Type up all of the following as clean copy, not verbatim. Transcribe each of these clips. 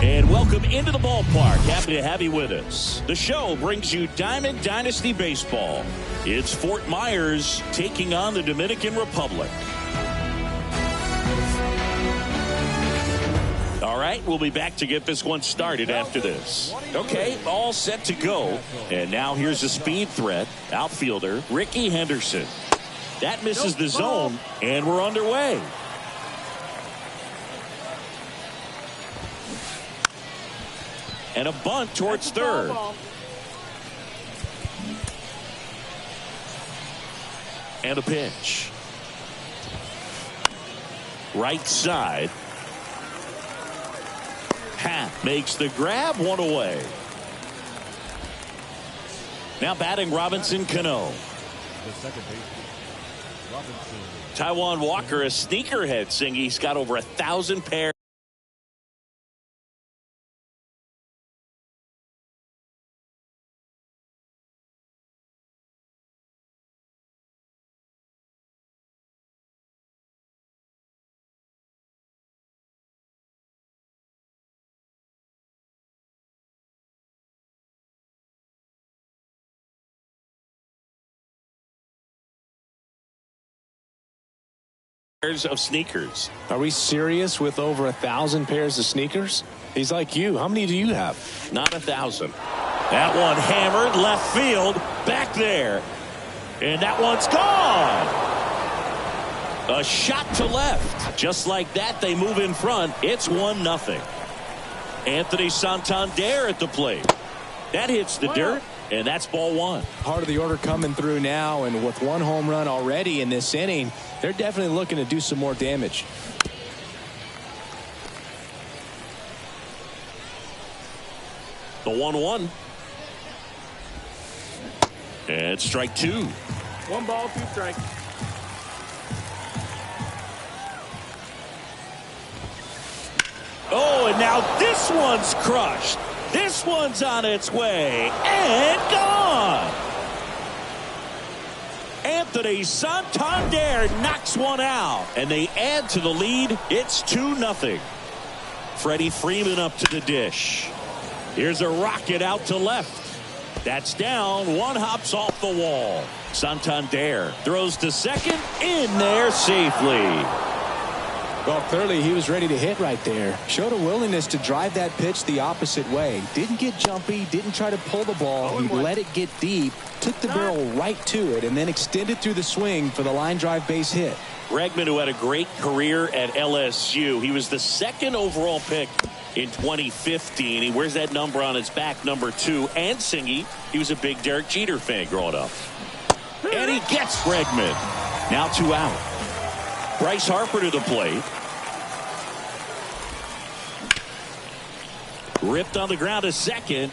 And welcome into the ballpark. Happy to have you with us. The show brings you Diamond Dynasty Baseball. It's Fort Myers taking on the Dominican Republic. All right, we'll be back to get this one started after this. Okay, all set to go. And now here's a speed threat. Outfielder Ricky Henderson. That misses the zone, and we're underway. And a bunt towards third. And a pitch. Right side. Happ makes the grab, one away. Now batting Robinson Cano. Taijuan Walker, a sneakerhead, saying he's got over 1,000 pairs. Pairs of sneakers. Are we serious with over 1,000 pairs of sneakers? He's like you. How many do you have? Not 1,000. That one hammered left field, back there, and that one's gone. A shot to left. Just like that, they move in front. It's 1-0. Anthony Santander at the plate. That hits the dirt, and that's ball one. Part of the order coming through now, and with one home run already in this inning, they're definitely looking to do some more damage. The 1-1. And strike two. 1 ball, 2 strikes. Oh, and now this one's crushed. This one's on its way and gone. Anthony Santander knocks one out, and they add to the lead. It's 2-0. Freddie Freeman up to the dish. Here's a rocket out to left. That's down. One hops off the wall. Santander throws to second, in there safely. Well, clearly he was ready to hit right there. Showed a willingness to drive that pitch the opposite way. Didn't get jumpy, didn't try to pull the ball. He let it get deep, took the barrel right to it, and then extended through the swing for the line drive base hit. Bregman, who had a great career at LSU. He was the 2nd overall pick in 2015. He wears that number on his back, number 2. And Singy, he was a big Derek Jeter fan growing up. And he gets Bregman. Now 2 out. Bryce Harper to the plate. Ripped on the ground to second.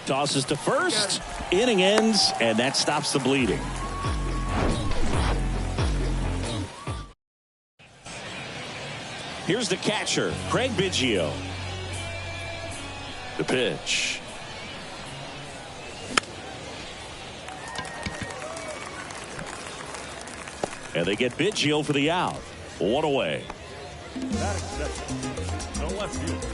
Tosses to first. Inning ends, and that stops the bleeding. Here's the catcher, Craig Biggio. The pitch. And they get Biggio for the out. 1 away. That accepted. No left field.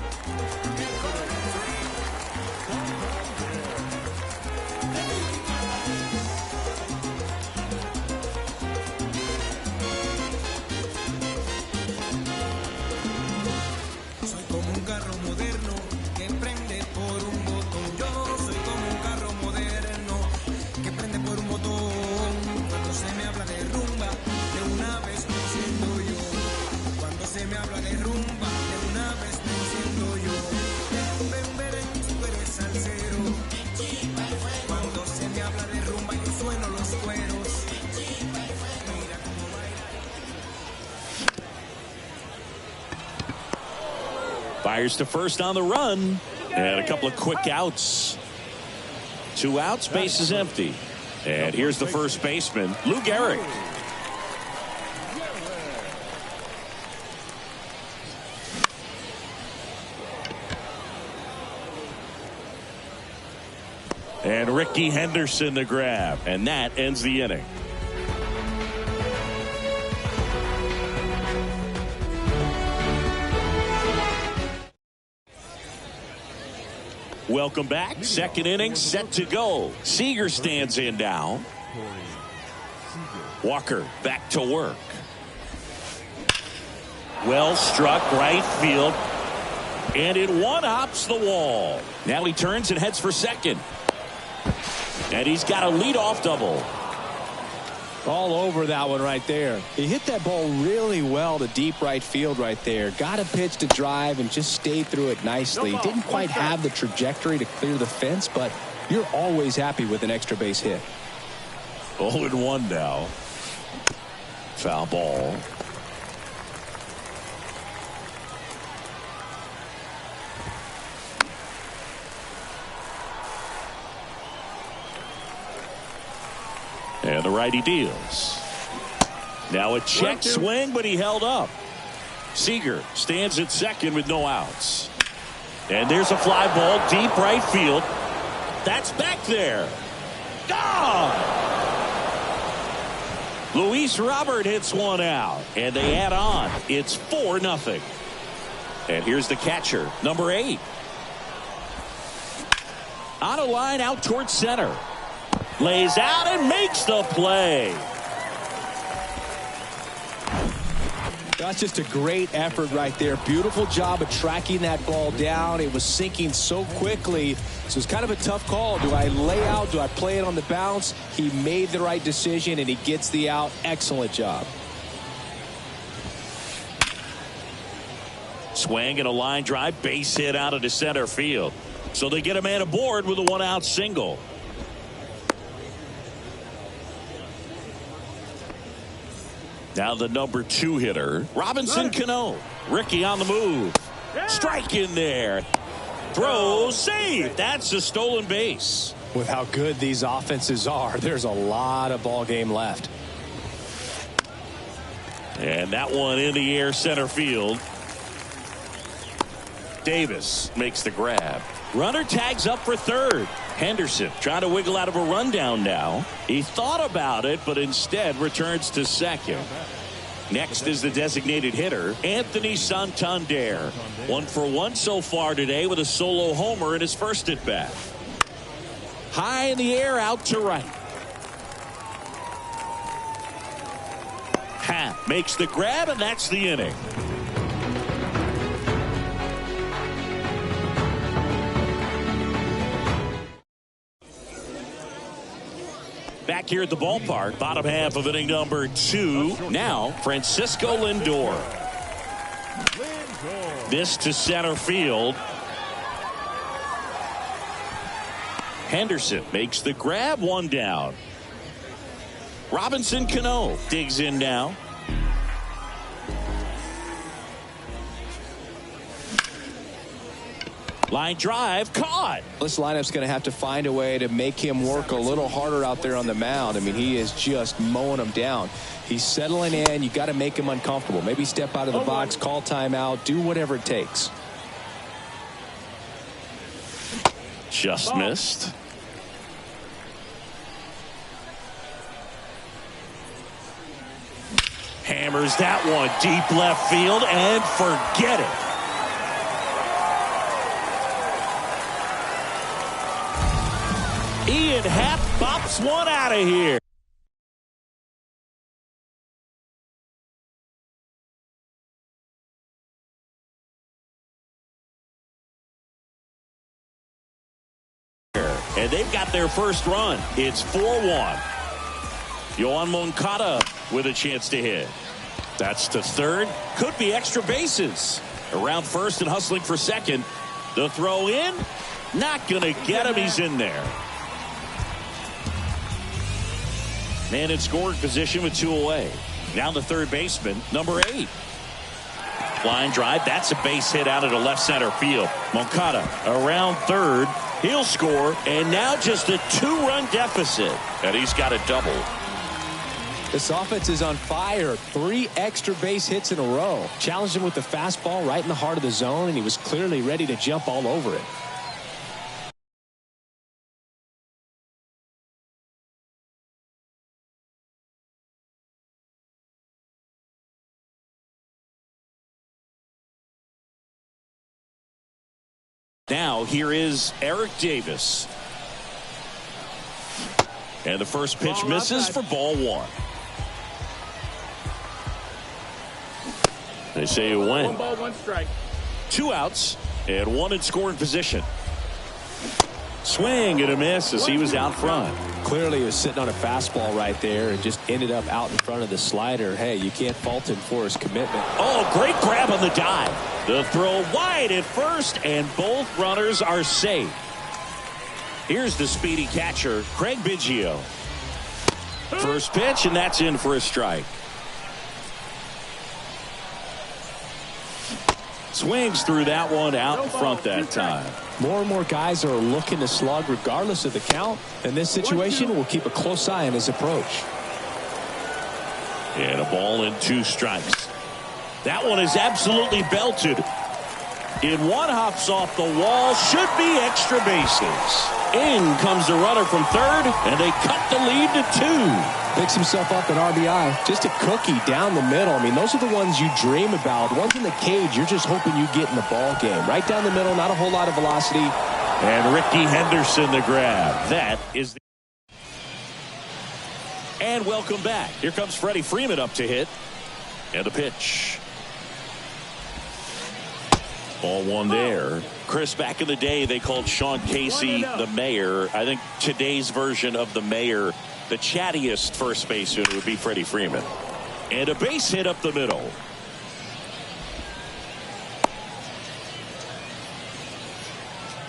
Fires to first on the run, and a couple of quick outs 2 outs, base is empty. And here's the first baseman, Lou Gehrig. And Ricky Henderson the grab, and that ends the inning. Welcome back. Second inning set to go. Seager stands in now. Walker back to work. Well struck right field. And it one-hops the wall. Now he turns and heads for second. And he's got a leadoff double. All over that one right there. He hit that ball really well to deep right field right there. Got a pitch to drive and just stayed through it nicely. Didn't quite have the trajectory to clear the fence, but you're always happy with an extra base hit. 0-1 now. Foul ball. And the righty deals. Now a check swing, but he held up. Seager stands at second with no outs. And there's a fly ball deep right field. That's back there. Gone! Luis Robert hits one out. And they add on. It's 4-0. And here's the catcher, number 8. On a line out towards center. Lays out and makes the play. That's just a great effort right there. Beautiful job of tracking that ball down. It was sinking so quickly. So it's kind of a tough call. Do I lay out? Do I play it on the bounce? He made the right decision and he gets the out. Excellent job. Swing and a line drive, base hit out into center field. So they get a man aboard with a 1-out single. Now the number 2 hitter, Robinson Cano. Ricky on the move. Strike in there. Throw, save. That's a stolen base. With how good these offenses are, there's a lot of ball game left. And that one in the air center field. Davis makes the grab. Runner tags up for third. Henderson trying to wiggle out of a rundown now. He thought about it, but instead returns to second. Next is the designated hitter, Anthony Santander. 1 for 1 so far today with a solo homer in his first at bat. High in the air out to right. Happ makes the grab, and that's the inning. Back here at the ballpark, bottom half of inning number 2. Now, Francisco Lindor. This to center field. Henderson makes the grab, 1 down. Robinson Cano digs in now. Line drive, caught. This lineup's going to have to find a way to make him work a little harder out there on the mound. I mean, he is just mowing them down. He's settling in. You got to make him uncomfortable. Maybe step out of the box, call timeout, do whatever it takes. Just missed. Hammers that one deep left field and forget it. Ian Happ bops one out of here. And they've got their first run. It's 4-1. Yohan Moncada with a chance to hit. That's to third. Could be extra bases. Around first and hustling for second. The throw in. Not going to get him. He's in there. Man in scoring position with 2 away. Now the third baseman, number 8. Line drive. That's a base hit out into left center field. Moncada around third. He'll score, and now just a 2-run deficit. And he's got a double. This offense is on fire. 3 extra base hits in a row. Challenged him with the fastball right in the heart of the zone, and he was clearly ready to jump all over it. Now here is Eric Davis. And the first pitch misses for ball 1. They say you win. 1 ball, 1 strike. 2 outs and 1 in scoring position. Swing and a miss as he was out front. Clearly he was sitting on a fastball right there and just ended up out in front of the slider. Hey, you can't fault him for his commitment. Oh, great grab on the dive. The throw wide at first, and both runners are safe. Here's the speedy catcher, Craig Biggio. First pitch, and that's in for a strike. Swings through that one out in front that time. More and more guys are looking to slug regardless of the count. In this situation, we'll keep a close eye on his approach. And a ball and 2 strikes. That one is absolutely belted. In one hops off the wall, should be extra bases. In comes the runner from third, and they cut the lead to 2. Picks himself up an RBI. Just a cookie down the middle. I mean, those are the ones you dream about. Ones in the cage, you're just hoping you get in the ball game. Right down the middle, not a whole lot of velocity. And Ricky Henderson the grab. That is the... And welcome back. Here comes Freddie Freeman up to hit. And a pitch. Ball 1 there. Chris, back in the day, they called Sean Casey the mayor. I think today's version of the mayor, the chattiest first baseman, would be Freddie Freeman. And a base hit up the middle.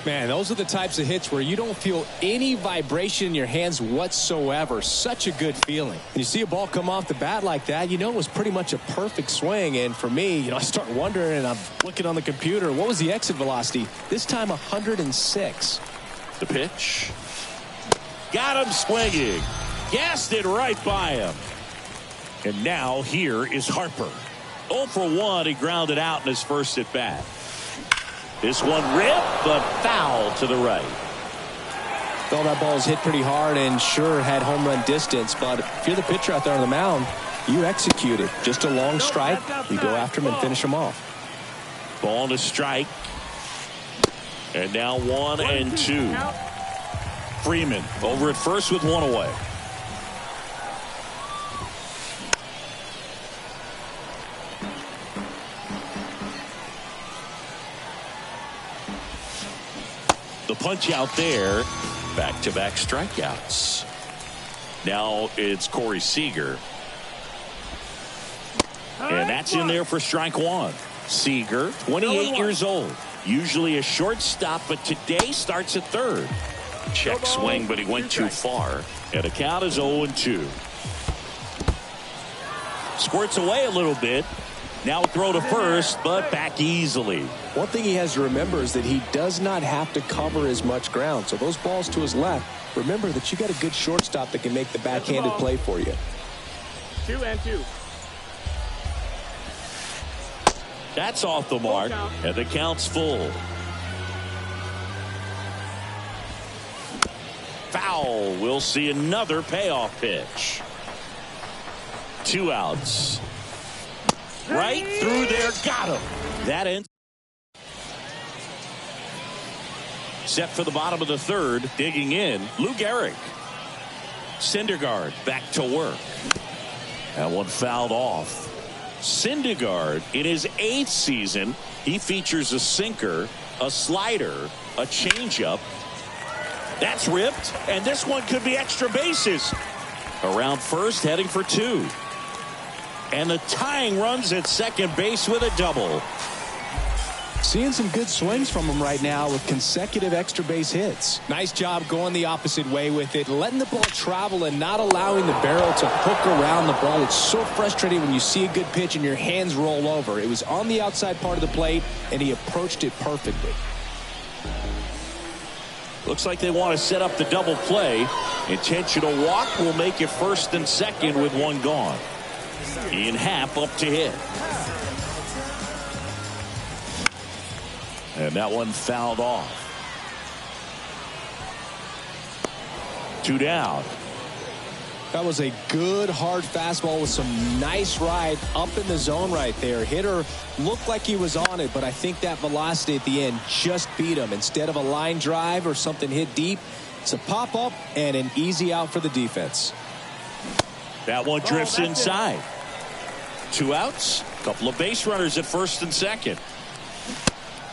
Man, those are the types of hits where you don't feel any vibration in your hands whatsoever. Such a good feeling. When you see a ball come off the bat like that, you know it was pretty much a perfect swing. And for me, I start wondering, and I'm looking on the computer, what was the exit velocity? This time 106. The pitch. Got him swinging. Gassed it right by him. And now here is Harper. 0 for 1. He grounded out in his first at bat. This one ripped, but foul to the right. Well, that ball was hit pretty hard and sure had home run distance, but if you're the pitcher out there on the mound, you execute it. Just a long strike. You go after him and finish him off. Ball and a strike. And now 1 and 2. Freeman over at first with 1 away. The punch out there. Back-to-back strikeouts. Now it's Corey Seager. And that's in there for strike 1. Seager, 28 years old. Usually a shortstop, but today starts at third. Check swing, but he went too far. And the count is 0-2. Squirts away a little bit. Now throw to first, but back easily. One thing he has to remember is that he does not have to cover as much ground. So those balls to his left, remember that you got a good shortstop that can make the backhanded play for you. 2 and 2. That's off the mark, and the count's full. Foul. We'll see another payoff pitch. 2 outs. Right through there. Got him. That ends. Set for the bottom of the third. Digging in. Lou Gehrig. Syndergaard back to work. That one fouled off. Syndergaard, in his 8th season, he features a sinker, a slider, a changeup. That's ripped, and this one could be extra bases. Around first, heading for 2. And the tying runs at second base with a double. Seeing some good swings from him right now with consecutive extra base hits. Nice job going the opposite way with it, letting the ball travel and not allowing the barrel to hook around the ball. It's so frustrating when you see a good pitch and your hands roll over. It was on the outside part of the plate, and he approached it perfectly. Looks like they want to set up the double play. Intentional walk will make it first and second with one gone. Ian Happ up to hit. And that one fouled off. 2 down. That was a good hard fastball with some nice ride up in the zone right there. Hitter looked like he was on it, but I think that velocity at the end just beat him. Instead of a line drive or something hit deep, it's a pop up and an easy out for the defense. That one drifts inside. 2 outs. A couple of base runners at first and second.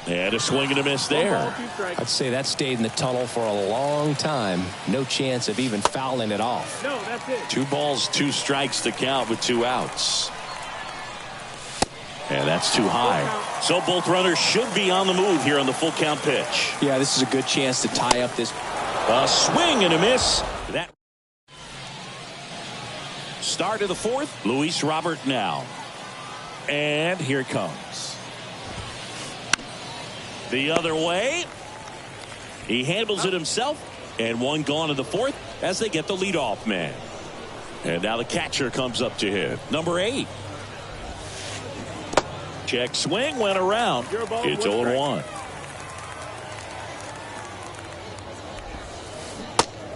And a swing and a miss there. I'd say that stayed in the tunnel for a long time. No chance of even fouling it off. No, that's it. 2 balls, 2 strikes to count with 2 outs. And that's too high. So both runners should be on the move here on the full count pitch. Yeah, this is a good chance to tie up this. A swing and a miss. That start of the 4th. Luis Robert now. And here it comes. The other way. He handles it himself. And one gone in the 4th as they get the leadoff man. And now the catcher comes up to hit. Number 8. Check swing went around. It's 0-1.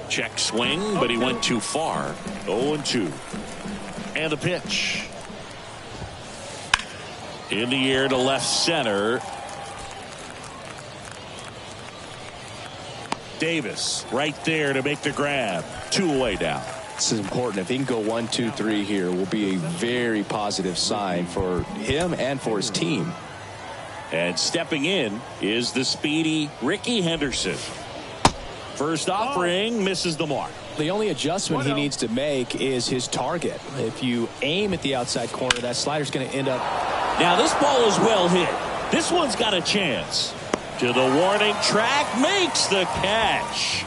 Check swing, but he went too far. 0-2. And the pitch. In the air to left center. Davis right there to make the grab. 2 away now. This is important. If he can go 1, 2, 3 here, will be a very positive sign for him and for his team. And stepping in is the speedy Ricky Henderson. First offering misses the mark. The only adjustment he needs to make is his target. If you aim at the outside corner, that slider's going to end up. Now this ball is well hit. This one's got a chance. To the warning track, makes the catch.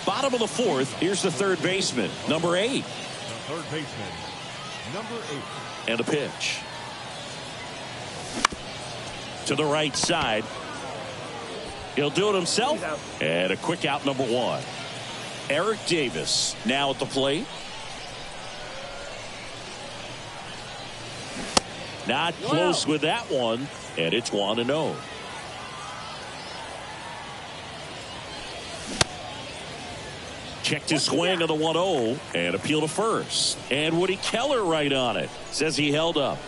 Bottom of the 4th, here's the third baseman, number 8. The third baseman, number 8. And a pitch. To the right side. He'll do it himself. And a quick out, number 1. Eric Davis now at the plate. Not close with that one, and it's 1-0. Checked his swing of the 1-0 and appeal to first. And Woody Keller right on it. Says he held up.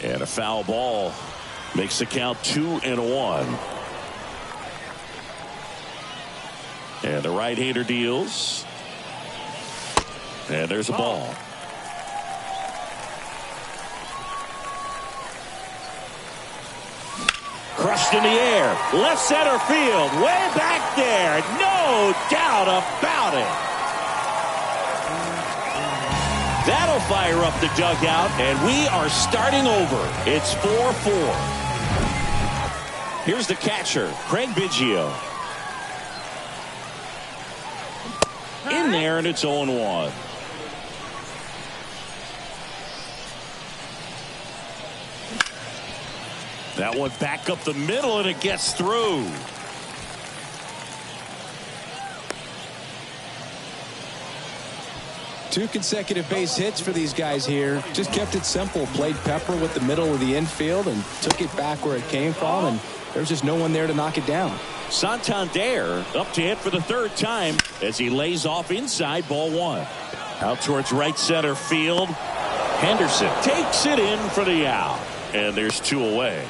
And a foul ball makes the count 2-1. And the right-hander deals. And there's a ball. Crushed in the air. Left center field. Way back there. No doubt about it. That'll fire up the dugout. And we are starting over. It's 4-4. Here's the catcher, Craig Biggio. In there, and it's 0-1. That one back up the middle, and it gets through. Two consecutive base hits for these guys here. Just kept it simple. Played pepper with the middle of the infield and took it back where it came from, and there's just no one there to knock it down. Santander up to hit for the 3rd time as he lays off inside, ball 1. Out towards right center field. Henderson takes it in for the out. And there's 2 away.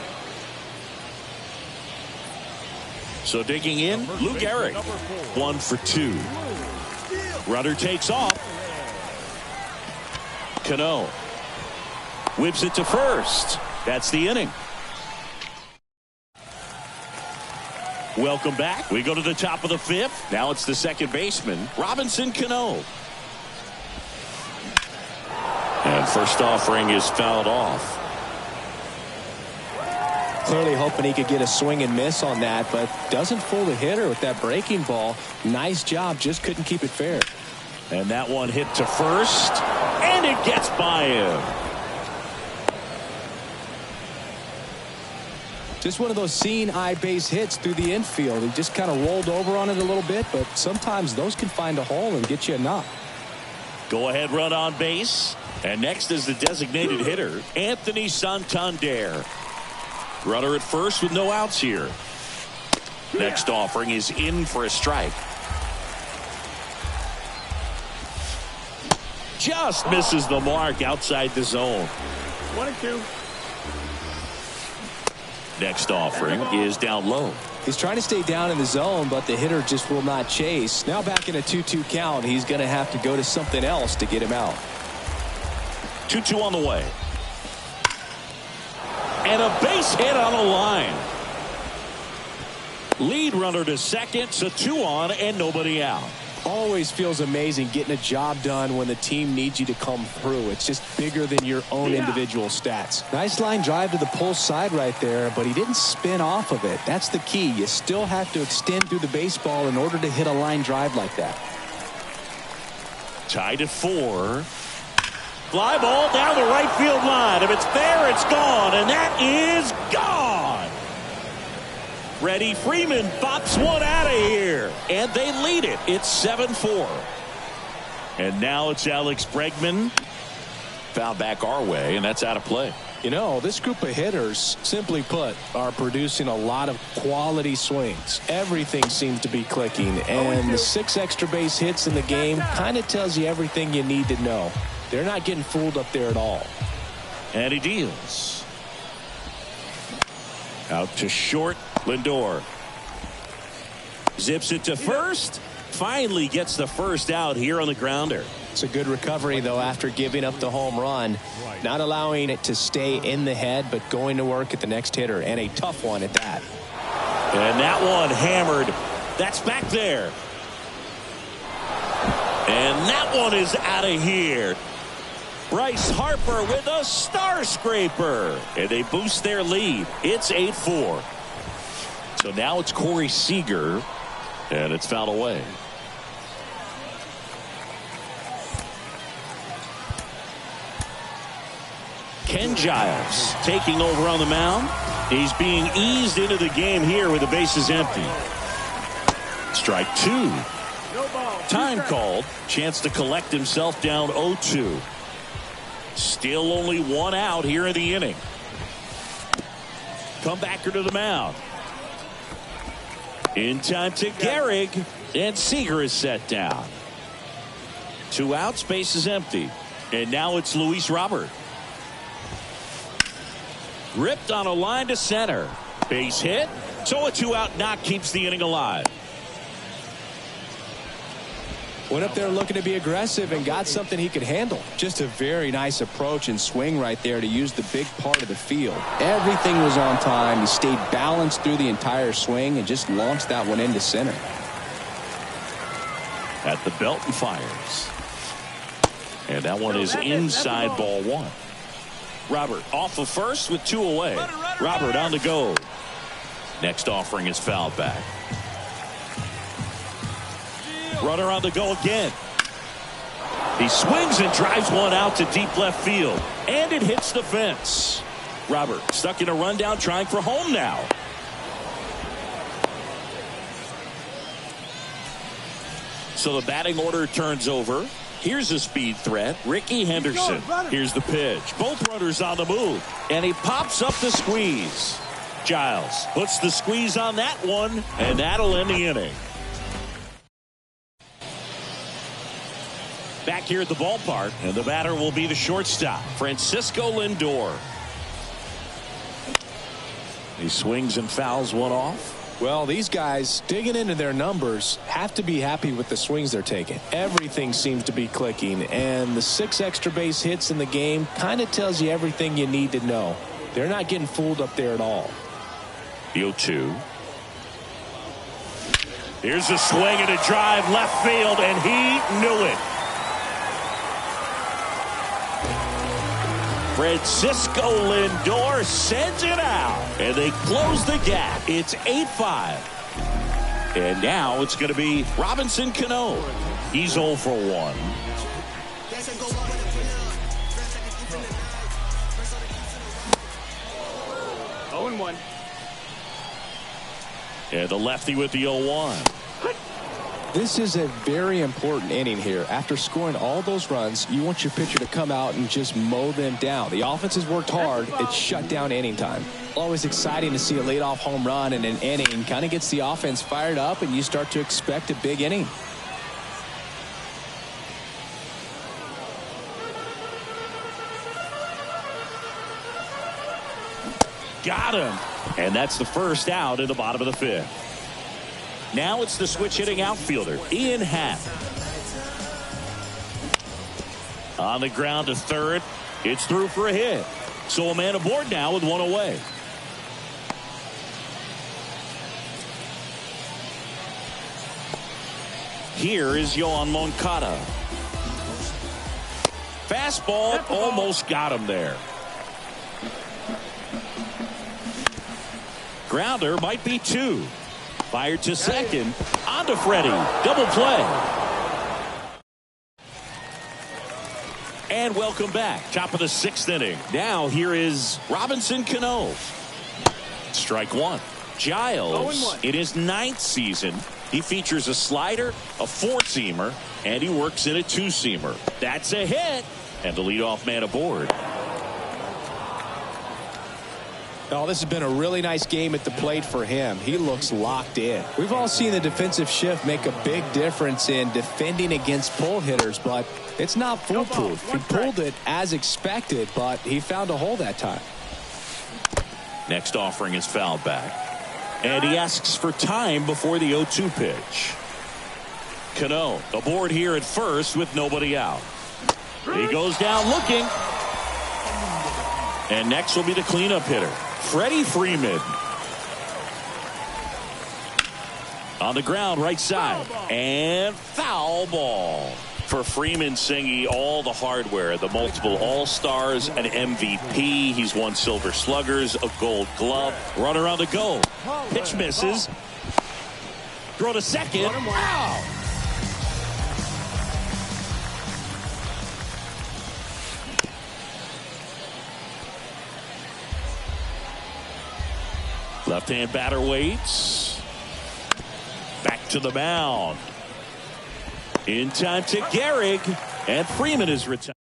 So digging in, Lou Gehrig. 1 for 2. Runner takes off. Cano whips it to first. That's the inning. Welcome back. We go to the top of the 5th. Now it's the second baseman, Robinson Cano. And first offering is fouled off. Clearly hoping he could get a swing and miss on that, but doesn't fool the hitter with that breaking ball. Nice job, just couldn't keep it fair. And that one hit to first, and it gets by him. Just one of those seeing eye base hits through the infield. He just kind of rolled over on it a little bit, but sometimes those can find a hole and get you a knock. Go ahead run on base. And next is the designated hitter, Anthony Santander. Runner at first with no outs here. Next offering is in for a strike. Just misses the mark outside the zone. 1-2. Next offering is down low. He's trying to stay down in the zone, but the hitter just will not chase. Now back in a 2-2 count, he's going to have to go to something else to get him out. 2-2 on the way. And a base hit on the line. Lead runner to second, so 2 on and nobody out. Always feels amazing getting a job done when the team needs you to come through. It's just bigger than your own individual stats. Nice line drive to the pull side right there, but he didn't spin off of it. That's the key. You still have to extend through the baseball in order to hit a line drive like that. Tied at 4. Fly ball down the right field line. If it's there, it's gone, and that is gone. Freddie Freeman bops one out of here, and they lead it. It's 7-4. And now it's Alex Bregman. Foul back our way, and that's out of play. You know, this group of hitters, simply put, are producing a lot of quality swings. Everything seems to be clicking, and the 6 extra base hits in the game kind of tells you everything you need to know. They're not getting fooled up there at all. And he deals. Out to short. Lindor zips it to first. Finally gets the first out here on the grounder. It's a good recovery, though, after giving up the home run. Not allowing it to stay in the head, but going to work at the next hitter, and a tough one at that. And that one hammered. That's back there. And that one is out of here. Bryce Harper with a star scraper. And they boost their lead. It's 8-4. So now it's Corey Seager, and it's fouled away. Ken Giles taking over on the mound. He's being eased into the game here with the bases empty. Strike 2. Time called. Chance to collect himself down 0-2. Still only 1 out here in the inning. Comebacker to the mound. In time to Gehrig, and Seager is set down. 2 outs, base is empty. And now it's Luis Robert. Ripped on a line to center. Base hit, so a 2-out knock keeps the inning alive. Went up there looking to be aggressive and got something he could handle. Just a very nice approach and swing right there to use the big part of the field. Everything was on time. He stayed balanced through the entire swing and just launched that one into center. At the belt and fires. And that one is inside ball 1. Robert off of first with 2 away. Robert on the go. Next offering is fouled back. Runner on the go again. He swings and drives one out to deep left field. And it hits the fence. Robert stuck in a rundown trying for home now. So the batting order turns over. Here's a speed threat. Ricky Henderson. Here's the pitch. Both runners on the move. And he pops up the squeeze. Giles puts the squeeze on that one. And that'll end the inning. Back here at the ballpark, and the batter will be the shortstop, Francisco Lindor. He swings and fouls one off. Well, these guys digging into their numbers have to be happy with the swings they're taking. Everything seems to be clicking, and the 6 extra base hits in the game kind of tells you everything you need to know. They're not getting fooled up there at all. 0-2. Here's a swing and a drive left field, and he knew it. Francisco Lindor sends it out, and they close the gap. It's 8-5. And now it's going to be Robinson Cano. He's 0 for 1. Oh, 1. And the lefty with the 0-1. This is a very important inning here. After scoring all those runs, you want your pitcher to come out and just mow them down. The offense has worked hard. It's shut down inning time. Always exciting to see a leadoff home run in an inning. Kind of gets the offense fired up, and you start to expect a big inning. Got him. And that's the first out in the bottom of the 5th. Now it's the switch hitting outfielder, Ian Happ. On the ground to third. It's through for a hit. So a man aboard now with 1 away. Here is Yohan Moncada. Fastball almost got him there. Grounder might be 2. Fired to second. On to Freddie. Double play. And welcome back. Top of the 6th inning. Now here is Robinson Cano. Strike 1. Giles, in his 9th season, he features a slider, a 4-seamer, and he works in a 2-seamer. That's a hit. And the leadoff man aboard. Oh, this has been a really nice game at the plate for him. He looks locked in. We've all seen the defensive shift make a big difference in defending against pull hitters, but it's not foolproof. He pulled it as expected, but he found a hole that time. Next offering is fouled back. And he asks for time before the 0-2 pitch. Cano aboard here at first with nobody out. He goes down looking. And next will be the cleanup hitter, Freddie Freeman. On the ground, right side. And foul ball. For Freeman, singing all the hardware, the multiple All-Stars, an MVP. He's won Silver Sluggers, a Gold Glove. Runner on the go. Pitch misses. Throw to second. Wow. Left-hand batter waits. Back to the mound. In time to Gehrig. And Freeman is retired.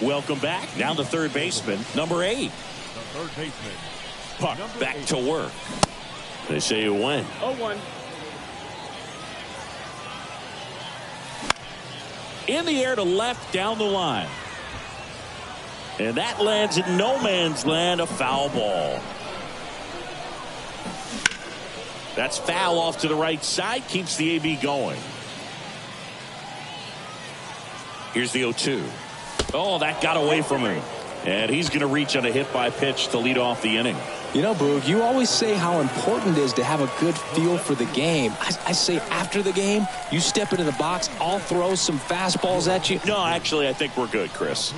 Welcome back. Now the third baseman, number 8. The third baseman. Puck back to work. They say you win. 0-1. In the air to left down the line. And that lands in no man's land, a foul ball. That's foul off to the right side, keeps the AB going. Here's the 0-2. Oh, that got away from him. And he's going to reach on a hit by pitch to lead off the inning. You know, Boog, you always say how important it is to have a good feel for the game. I say after the game, you step into the box, I'll throw some fastballs at you. No, actually, I think we're good, Chris.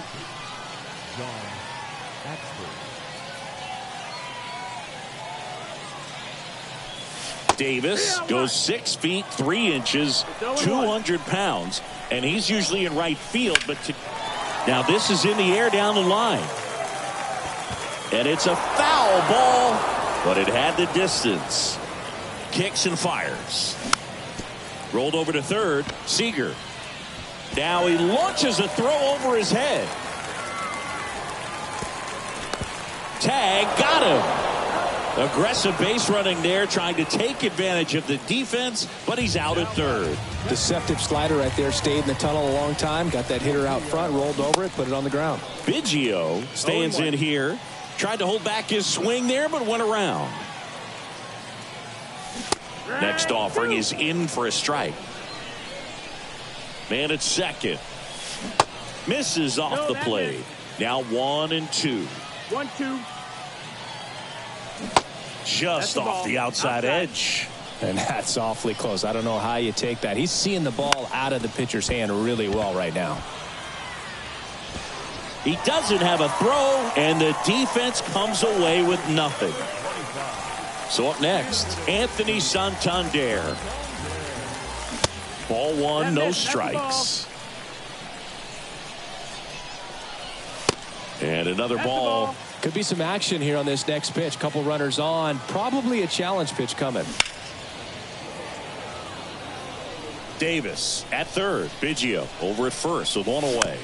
Davis goes 6 feet 3 inches, 200 pounds, and he's usually in right field. But now this is in the air down the line, and it's a foul ball, but it had the distance. Kicks and fires. Rolled over to third. Seager. Now he launches a throw over his head. Tag got him. Aggressive base running there, trying to take advantage of the defense, but he's out at third. Deceptive slider right there, stayed in the tunnel a long time, got that hitter out front, rolled over it, put it on the ground. Biggio stands in here, tried to hold back his swing there, but went around. Next offering is in for a strike. Man at second. Misses off the plate. Now 1-2. 1-2. Just off the outside edge. And that's awfully close. I don't know how you take that. He's seeing the ball out of the pitcher's hand really well right now. He doesn't have a throw, and the defense comes away with nothing. So up next, Anthony Santander. Ball one, no strikes. And another ball. Could be some action here on this next pitch. Couple runners on. Probably a challenge pitch coming. Davis at third. Biggio over at first with one away.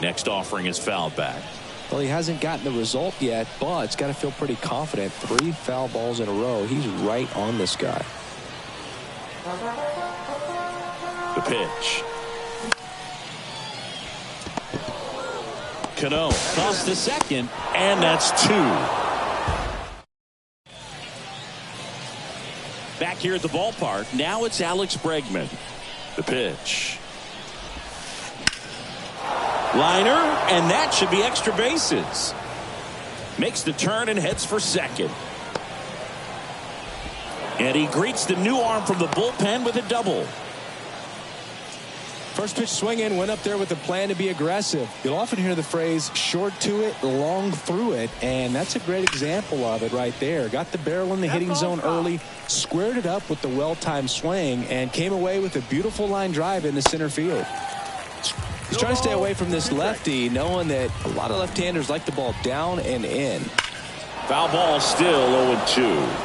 Next offering is fouled back. Well, he hasn't gotten the result yet, but it's got to feel pretty confident. 3 foul balls in a row. He's right on this guy. The pitch. Cano tossed to second, and that's 2. Back here at the ballpark, now it's Alex Bregman. The pitch. Liner, and that should be extra bases. Makes the turn and heads for second. And he greets the new arm from the bullpen with a double. First pitch swinging, went up there with a plan to be aggressive. You'll often hear the phrase short to it, long through it, and that's a great example of it right there. Got the barrel in the hitting zone early, squared it up with the well-timed swing, and came away with a beautiful line drive into center field. He's trying to stay away from this lefty, knowing that a lot of left-handers like the ball down and in. Foul ball, still 0-2.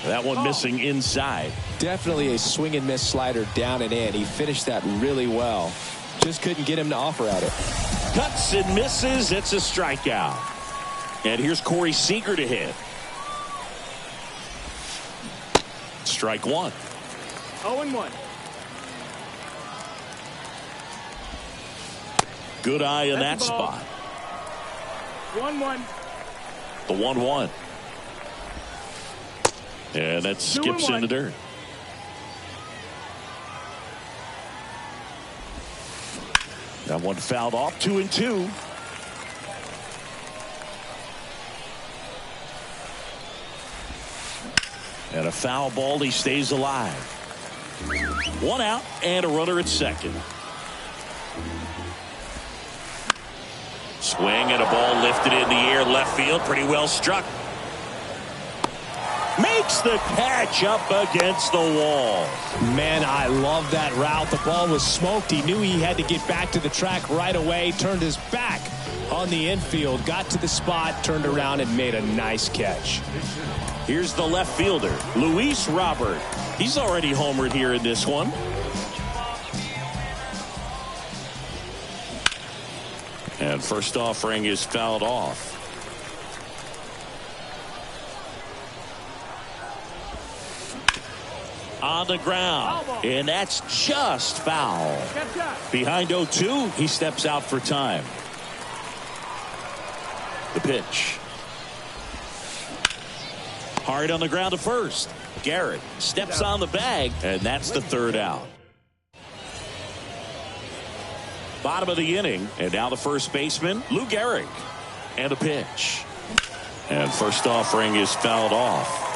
That one missing inside. Definitely a swing and miss slider down and in. He finished that really well. Just couldn't get him to offer at it. Cuts and misses. It's a strikeout. And here's Corey Seager to hit. Strike 1. 0-1. Good eye in that spot. 1-1. The 1-1. And that skips in the dirt. That one fouled off. 2-2. And a foul ball. He stays alive. 1 out and a runner at second. Swing and a ball lifted in the air left field. Pretty well struck. Makes the catch up against the wall. Man, I love that route. The ball was smoked. He knew he had to get back to the track right away. Turned his back on the infield. Got to the spot. Turned around and made a nice catch. Here's the left fielder, Luis Robert. He's already homered here in this one. And first offering is fouled off. On the ground, and that's just foul. Behind 0-2, he steps out for time. The pitch. Hard on the ground to first. Garrett steps on the bag, and that's the 3rd out. Bottom of the inning, and now the first baseman, Lou Gehrig. And a pitch. And first offering is fouled off.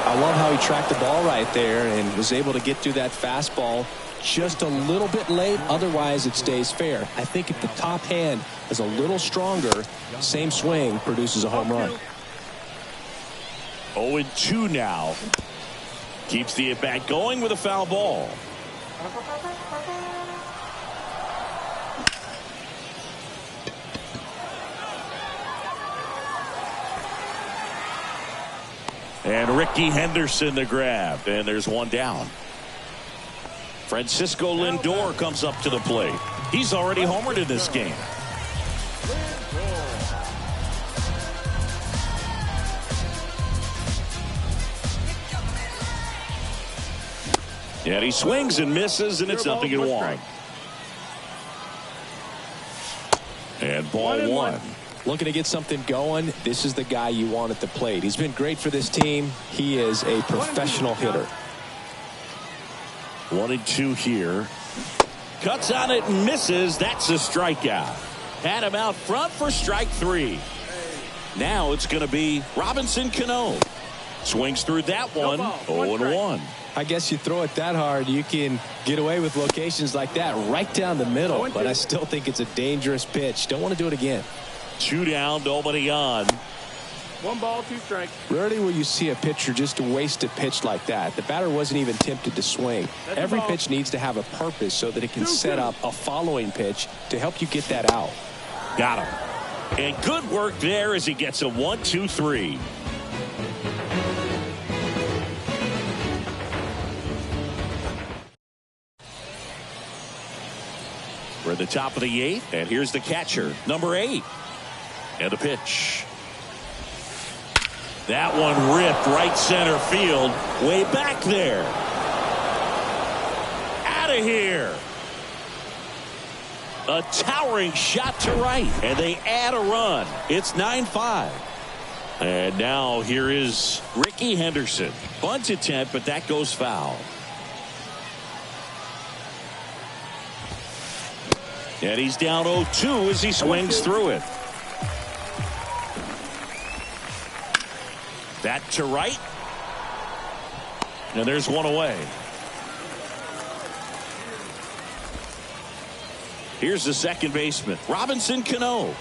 I love how he tracked the ball right there and was able to get through that fastball just a little bit late. Otherwise, it stays fair. I think if the top hand is a little stronger, same swing produces a home run. 0-2 now. Keeps the at-bat going with a foul ball. And Ricky Henderson the grab. And there's one down. Francisco Lindor comes up to the plate. He's already homered in this game. And he swings and misses, and it's 0-1. And ball 1. Looking to get something going. This is the guy you want at the plate. He's been great for this team. He is a professional hitter. 1-2 here. Cuts on it and misses. That's a strikeout. Had him out front for strike 3. Now it's going to be Robinson Cano. Swings through that one. 0-1. I guess you throw it that hard, you can get away with locations like that right down the middle. But I still think it's a dangerous pitch. Don't want to do it again. 2 down, nobody on. 1 ball, 2 strikes. Rarely will you see a pitcher just waste a pitch like that. The batter wasn't even tempted to swing. Every pitch needs to have a purpose so that it can set up a following pitch to help you get that out. Got him. And good work there as he gets a 1-2-3. We're at the top of the 8th, and here's the catcher, number 8. And the pitch. That one ripped right center field, way back there. Out of here. A towering shot to right, and they add a run. It's 9-5. And now here is Ricky Henderson. Bunt attempt, but that goes foul. And he's down 0-2 as he swings through it. That to right. And there's one away. Here's the second baseman, Robinson Cano.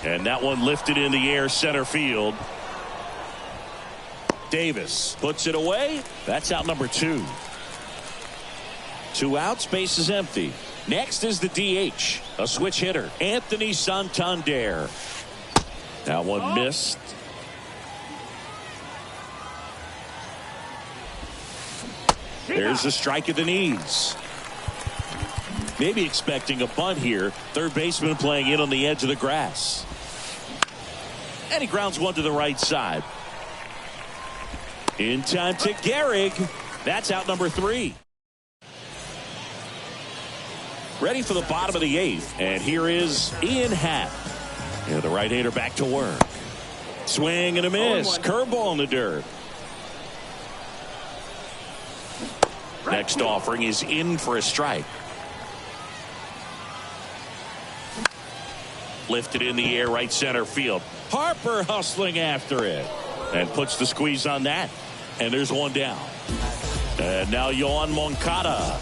And that one lifted in the air center field. Davis puts it away. That's out number 2. 2 outs, base is empty. Next is the DH, a switch hitter, Anthony Santander. That one missed. There's the strike at the knees. Maybe expecting a bunt here. Third baseman playing in on the edge of the grass. And he grounds one to the right side. In time to Gehrig. That's out number 3. Ready for the bottom of the 8th. And here is Ian Happ. And the right-hander back to work. Swing and a miss. Curveball in the dirt. Next offering is in for a strike. Lifted in the air right center field. Harper hustling after it. And puts the squeeze on that. And there's one down. And now Yohan Moncada.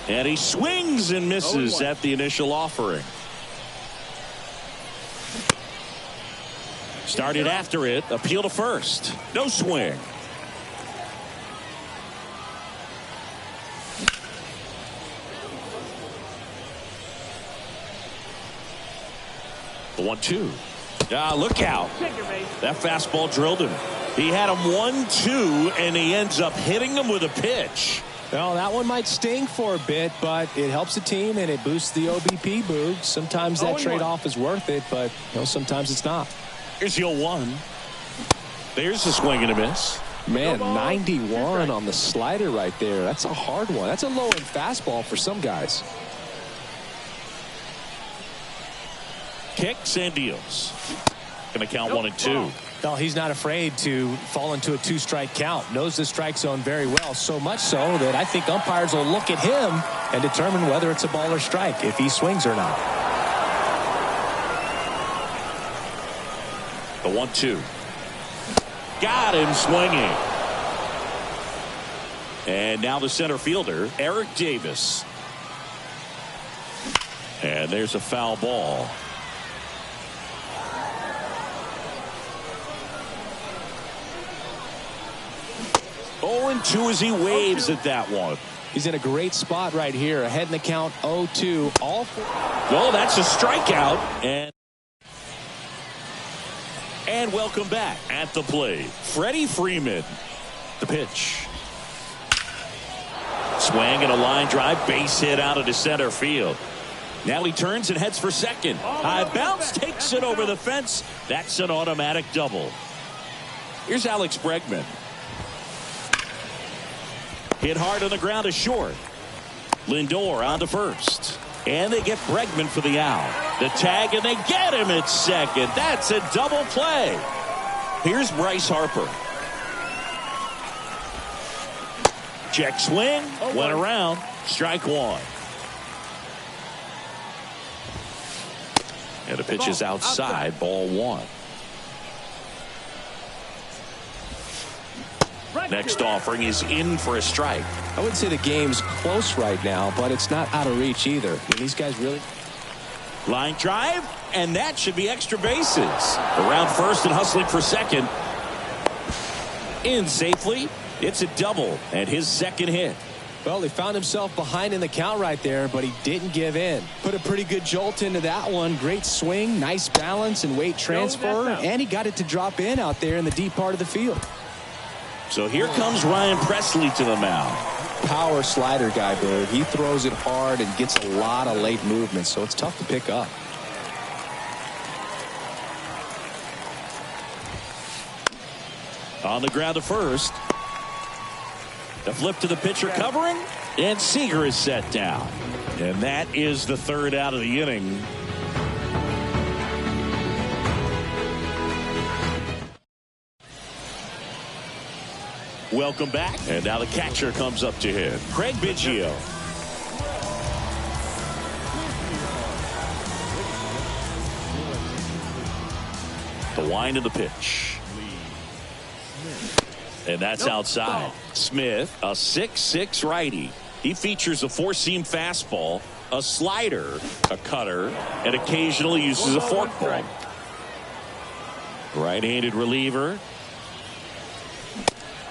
And he swings and misses at the initial offering. Started after it. Appeal to first. No swing. The 1-2. Look out. That fastball drilled him. He had him 1-2, and he ends up hitting him with a pitch. Well, that one might sting for a bit, but it helps the team and it boosts the OBP, Boog. Sometimes that trade-off is worth it, but sometimes it's not. Here's the 0-1. There's the swing and a miss. Man, 91 on the slider right there. That's a hard one. That's a low-end fastball for some guys. Kicks and deals. Going to count 1-2. Well, he's not afraid to fall into a 2-strike count. Knows the strike zone very well, so much so that I think umpires will look at him and determine whether it's a ball or strike, if he swings or not. The 1-2. Got him swinging. And now the center fielder, Eric Davis. And there's a foul ball. 0-2 as he waves at that one. He's in a great spot right here. Ahead in the count, 0-2. All four. Well, that's a strikeout. And welcome back at the plate, Freddie Freeman. The pitch. Swing and a line drive, base hit out of the center field. Now he turns and heads for second. High bounce, takes it over the fence. That's an automatic double. Here's Alex Bregman. Hit hard on the ground to short. Lindor on to first. And they get Bregman for the out. The tag, and they get him at second. That's a double play. Here's Bryce Harper. Check swing. Went around. Strike one. And the pitch is outside. Ball one. Next offering is in for a strike. I wouldn't say the game's close right now, but it's not out of reach either. I mean, these guys really... Line drive, and that should be extra bases. Around first and hustling for second. In safely. It's a double and his second hit. Well, he found himself behind in the count right there, but he didn't give in. Put a pretty good jolt into that one. Great swing, nice balance and weight transfer, and he got it to drop in out there in the deep part of the field. So here comes Ryan Presley to the mound. Power slider guy, Bird. He throws it hard and gets a lot of late movement, so it's tough to pick up. On the ground to first. The flip to the pitcher covering, and Seager is set down. And that is the third out of the inning. Welcome back. And now the catcher comes up to hit. Craig Biggio. The wind of the pitch. And that's outside. Smith, a 6'6" righty. He features a four-seam fastball, a slider, a cutter, and occasionally uses a forkball. Right-handed reliever.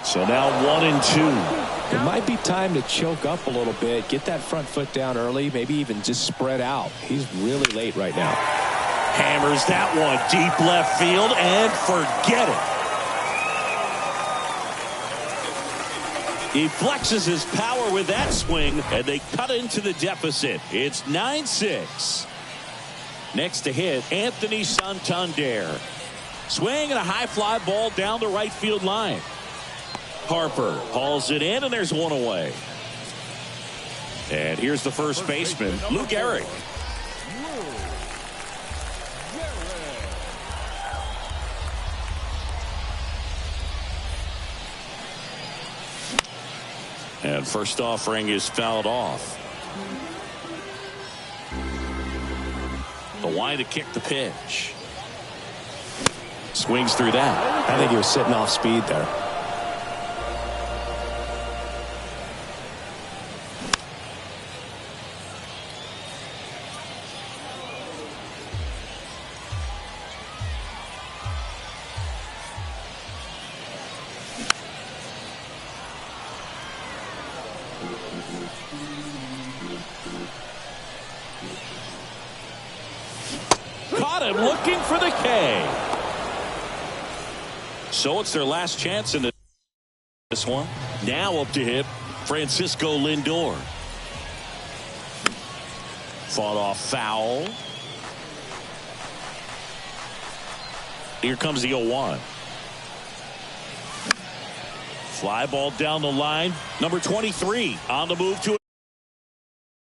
So now 1-2. It might be time to choke up a little bit, get that front foot down early, maybe even just spread out. He's really late right now. Hammers that one deep left field and forget it. He flexes his power with that swing, and they cut into the deficit. It's 9-6. Next to hit, Anthony Santander. Swing and a high fly ball down the right field line. Harper hauls it in, and there's one away. And here's the first baseman, Lou Gehrig. And first offering is fouled off. The wind to kick the pitch. Swings through that. I think he was sitting off speed there. Caught him looking for the K. So it's their last chance in this one. Now up to hit Francisco Lindor. Fought off foul. Here comes the 0-1. Fly ball down the line. Number 23 on the move to